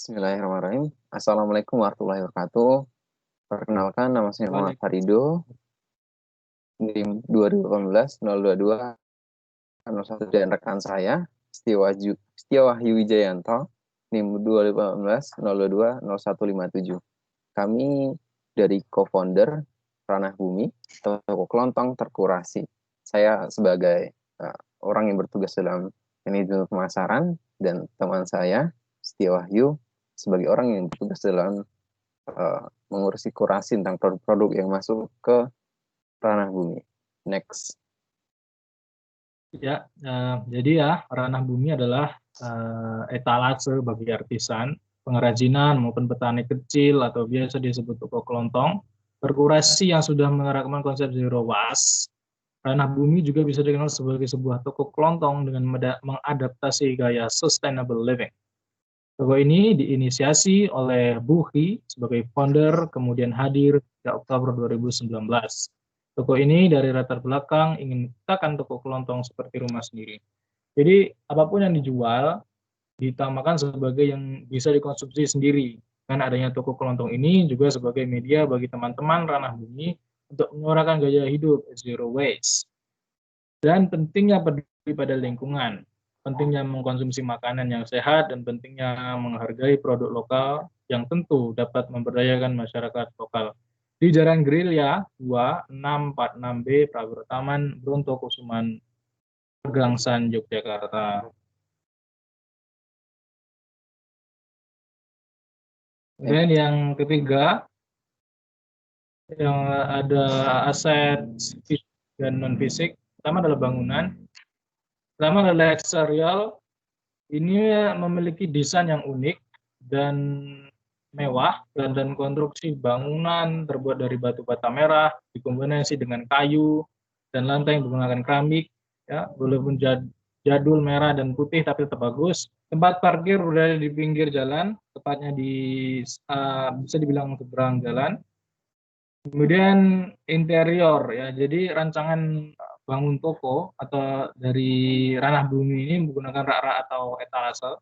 Bismillahirrahmanirrahim. Assalamualaikum warahmatullahi wabarakatuh. Perkenalkan, nama saya Muhammad Farido. NIM 2018-022-01 dan rekan saya Setiawahyu Wijayanto, NIM 2018-022-0157. Kami dari co-founder Ranah Bumi, toko kelontong terkurasi. Saya sebagai orang yang bertugas dalam manajemen pemasaran dan teman saya Setiawahyu sebagai orang yang bertugas dalam mengurusi kurasi tentang produk-produk yang masuk ke ranah bumi. Next. Ya, jadi ranah bumi adalah etalase bagi artisan, pengrajinan maupun petani kecil atau biasa disebut toko kelontong, berkurasi yang sudah menerapkan konsep zero waste. Ranah bumi juga bisa dikenal sebagai sebuah toko kelontong dengan mengadaptasi gaya sustainable living. Toko ini diinisiasi oleh Buhi sebagai founder, kemudian hadir pada Oktober 2019. Toko ini dari latar belakang ingin menciptakan toko kelontong seperti rumah sendiri. Jadi apapun yang dijual ditamakan sebagai yang bisa dikonsumsi sendiri. Dengan adanya toko kelontong ini juga sebagai media bagi teman-teman ranah bumi untuk menyuarakan gaya hidup zero waste. Dan pentingnya peduli pada lingkungan, pentingnya mengkonsumsi makanan yang sehat, dan pentingnya menghargai produk lokal yang tentu dapat memberdayakan masyarakat lokal. Di Jalan Gerilya 2646B Prawiro Taman, Brontokusuman, Gangsan, Yogyakarta. Kemudian yang ketiga, yang ada aset fisik dan non fisik. Pertama adalah bangunan. Pertama adalah eksterior. Ini memiliki desain yang unik dan mewah, dan konstruksi bangunan terbuat dari batu bata merah dikombinasi dengan kayu dan lantai yang menggunakan keramik, ya, walaupun jadul merah dan putih tapi tetap bagus. Tempat parkir berada di pinggir jalan, tepatnya di bisa dibilang seberang jalan. Kemudian interior, ya, jadi rancangan bangun toko atau dari ranah bumi ini menggunakan rak-rak atau etalase.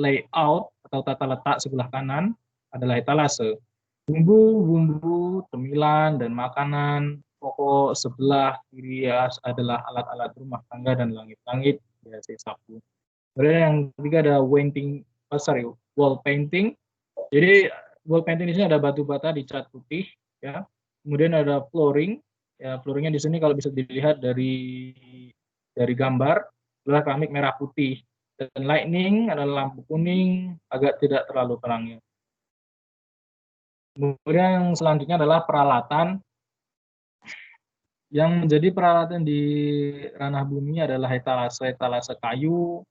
Layout atau tata letak sebelah kanan adalah etalase. Bumbu-bumbu, cemilan, dan makanan pokok sebelah kiri adalah alat-alat rumah tangga dan langit-langit, ya, sapu. Kemudian yang ketiga ada wall painting. Jadi wall painting di sini ada batu bata dicat putih, ya. Kemudian ada flooring, ya, flooringnya di sini kalau bisa dilihat dari gambar adalah keramik merah putih, dan lightning adalah lampu kuning agak tidak terlalu terangnya. Kemudian yang selanjutnya adalah peralatan. Yang menjadi peralatan di ranah bumi adalah etalase kayu,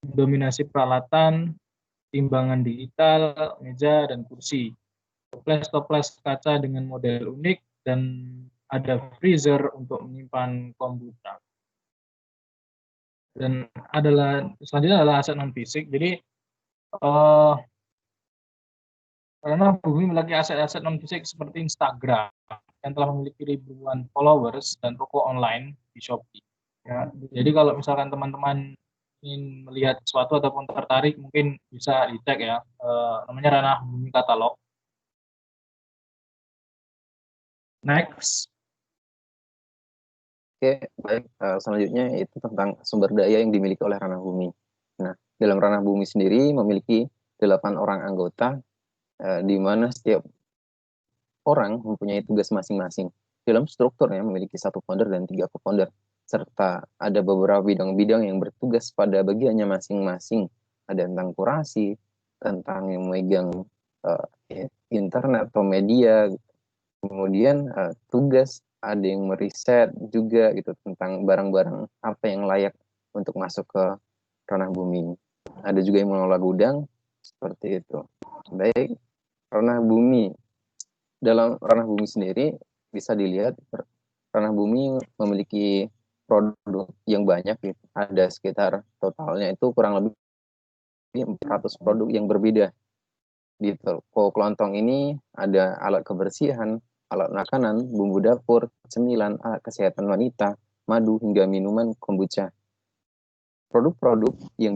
dominasi peralatan, timbangan digital, meja, dan kursi. Toples kaca dengan model unik, dan ada freezer untuk menyimpan komputer. Dan selanjutnya adalah aset non fisik. Jadi karena bumi memiliki aset-aset non fisik seperti Instagram yang telah memiliki ribuan followers dan toko online di Shopee. Ya, jadi kalau misalkan teman-teman ingin melihat sesuatu ataupun tertarik, mungkin bisa dicek, ya, namanya Ranah Bumi Katalog. Next. Oke, baik. Selanjutnya itu tentang sumber daya yang dimiliki oleh ranah bumi. Nah, dalam ranah bumi sendiri memiliki 8 orang anggota, di mana setiap orang mempunyai tugas masing-masing. Dalam strukturnya memiliki 1 founder dan 3 co-founder, serta ada beberapa bidang-bidang yang bertugas pada bagiannya masing-masing. Ada tentang kurasi, tentang yang memegang internet atau media, kemudian tugas ada yang meriset juga gitu tentang barang-barang apa yang layak untuk masuk ke ranah bumi. Ada juga yang mengelola gudang, seperti itu. Baik, ranah bumi. Dalam ranah bumi sendiri bisa dilihat ranah bumi memiliki produk yang banyak, gitu. Ada sekitar totalnya itu kurang lebih 400 produk yang berbeda. Di toko kelontong ini ada alat kebersihan, alat makanan, bumbu dapur, cemilan, alat kesehatan wanita, madu, hingga minuman kombucha. Produk-produk yang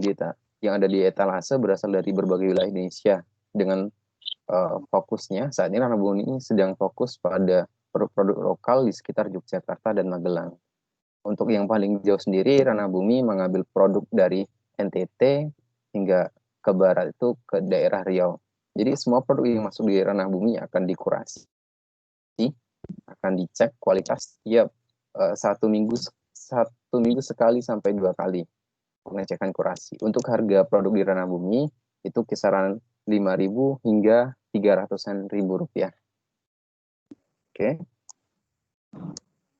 yang ada di etalase berasal dari berbagai wilayah Indonesia. Dengan fokusnya saat ini Ranah Bumi ini sedang fokus pada produk-produk lokal di sekitar Yogyakarta dan Magelang. Untuk yang paling jauh sendiri, Ranah Bumi mengambil produk dari NTT hingga ke barat itu ke daerah Riau. Jadi semua produk yang masuk di Ranah Bumi akan dikurasi, akan dicek kualitas tiap satu minggu sekali sampai 2 kali pengecekan kurasi. Untuk harga produk di Ranah Bumi itu kisaran 5.000 hingga 300-an ribu rupiah. Oke.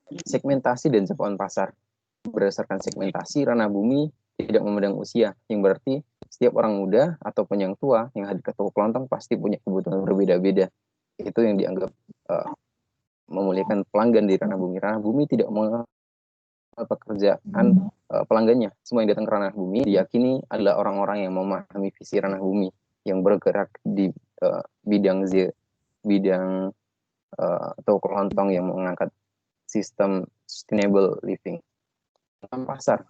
Segmentasi dan jangkauan pasar. Berdasarkan segmentasi, Ranah Bumi tidak memandang usia, yang berarti setiap orang muda ataupun yang tua yang hadir ke toko kelontong pasti punya kebutuhan berbeda-beda. Itu yang dianggap memuliakan pelanggan di Ranah Bumi. Ranah Bumi tidak pekerjaan pelanggannya. Semua yang datang ke Ranah Bumi diyakini adalah orang-orang yang memahami visi Ranah Bumi, yang bergerak di bidang toko kelontong yang mengangkat sistem sustainable living. Pasar,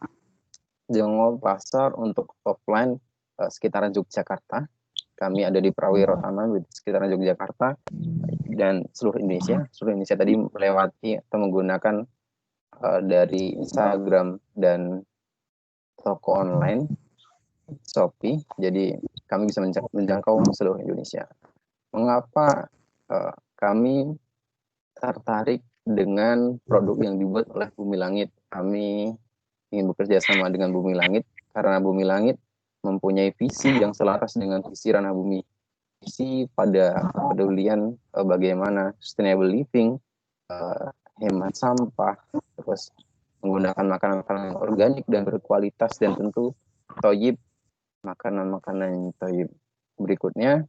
jangkauan pasar untuk offline sekitaran Yogyakarta. Kami ada di Prawirotama di sekitaran Yogyakarta dan seluruh Indonesia. Seluruh Indonesia tadi melewati atau menggunakan dari Instagram dan toko online Shopee. Jadi kami bisa menjangkau seluruh Indonesia. Mengapa kami tertarik dengan produk yang dibuat oleh Bumi Langit? Kami ingin bekerja sama dengan Bumi Langit karena Bumi Langit mempunyai visi yang selaras dengan visi Ranah Bumi. Visi pada kepedulian bagaimana sustainable living, hemat sampah, terus menggunakan makanan-makanan organik dan berkualitas, dan tentu toyib, makanan-makanan yang toyib. Berikutnya,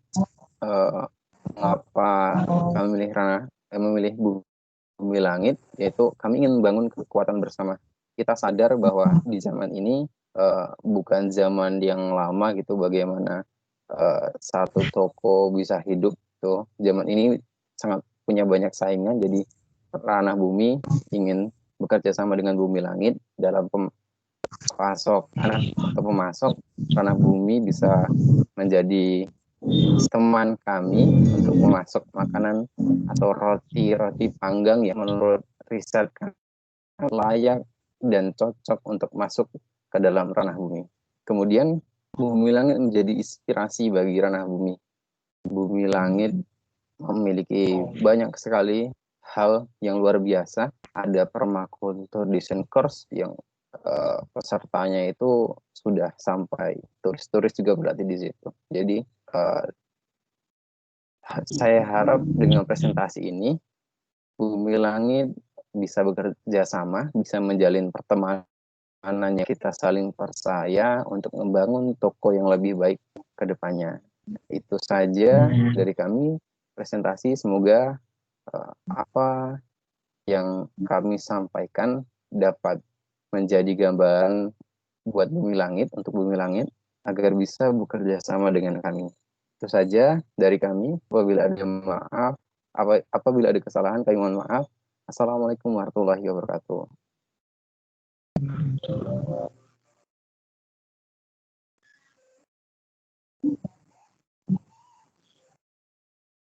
mengapa kami memilih Bumi Langit, yaitu kami ingin membangun kekuatan bersama. Kita sadar bahwa di zaman ini bukan zaman yang lama gitu, bagaimana satu toko bisa hidup tuh. Zaman ini sangat punya banyak saingan, jadi Ranah Bumi ingin bekerja sama dengan Bumi Langit dalam pasok atau pemasok. Ranah Bumi bisa menjadi teman kami untuk memasok makanan atau roti panggang yang menurut riset layak dan cocok untuk masuk ke dalam Ranah Bumi. Kemudian Bumi Langit menjadi inspirasi bagi Ranah Bumi. Bumi Langit memiliki banyak sekali hal yang luar biasa. Ada permakultur design course yang pesertanya itu sudah sampai turis-turis juga berarti di situ. Jadi saya harap dengan presentasi ini Bumi Langit bisa bekerja sama, bisa menjalin pertemanan yang kita saling percaya untuk membangun toko yang lebih baik ke depannya. Itu saja dari kami presentasi. Semoga apa yang kami sampaikan dapat menjadi gambaran buat Bumi Langit, untuk Bumi Langit, agar bisa bekerja sama dengan kami. Itu saja dari kami. Apabila ada kesalahan, kami mohon maaf. Assalamualaikum warahmatullahi wabarakatuh.